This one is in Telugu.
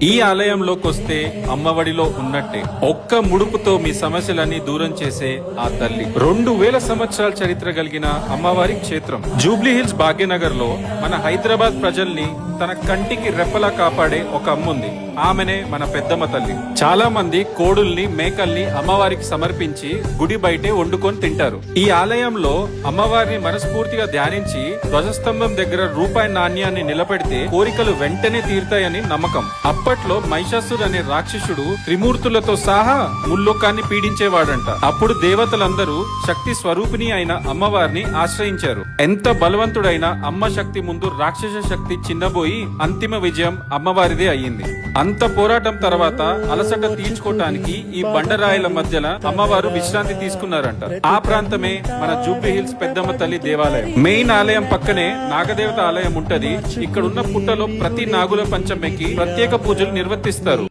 ఈ ఆలయంలోకి వస్తే అమ్మఒడిలో ఉన్నట్టే. ఒక్క ముడుపుతో మీ సమస్యలన్నీ దూరం చేసే ఆ తల్లి. 2000 సంవత్సరాల చరిత్ర కలిగిన అమ్మవారి క్షేత్రం జూబ్లీ హిల్స్ భాగ్యనగర్ లో మన హైదరాబాద్ ప్రజల్ని తన కంటికి రెప్పలా కాపాడే ఒక అమ్ముంది. ఆమెనే మన పెద్దమ్మ తల్లి. చాలా మంది కోడుల్ని మేకల్ని అమ్మవారికి సమర్పించి గుడి బయటే వండుకొని తింటారు. ఈ ఆలయంలో అమ్మవారిని మనస్ఫూర్తిగా ధ్యానించి ధ్వజస్తంభం దగ్గర రూపాయి నాణ్యాన్ని నిలబెడితే కోరికలు వెంటనే తీరుతాయని నమ్మకం. అప్పట్లో మహిషాసురు అనే రాక్షసుడు త్రిమూర్తులతో సహా ముల్లోకాన్ని పీడించేవాడంట. అప్పుడు దేవతలందరూ శక్తి స్వరూపిణి అయిన అమ్మవారిని ఆశ్రయించారు. ఎంత బలవంతుడైన అమ్మ శక్తి ముందు రాక్షస శక్తి చిన్నబోయి అంతిమ విజయం అమ్మవారిదే అయ్యింది. అంత పోరాటం తర్వాత అలసట తీర్చుకోవటానికి ఈ బండరాయిల మధ్యన అమ్మవారు విశ్రాంతి తీసుకున్నారంట. ఆ ప్రాంతమే మన జూబ్లీ హిల్స్ పెద్దమ్మ తల్లి దేవాలయం. మెయిన్ ఆలయం పక్కనే నాగదేవత ఆలయం ఉంటది. ఇక్కడున్న పుట్టలో ప్రతి నాగుల పంచమికి ప్రత్యేక పూజలు నిర్వర్తిస్తారు.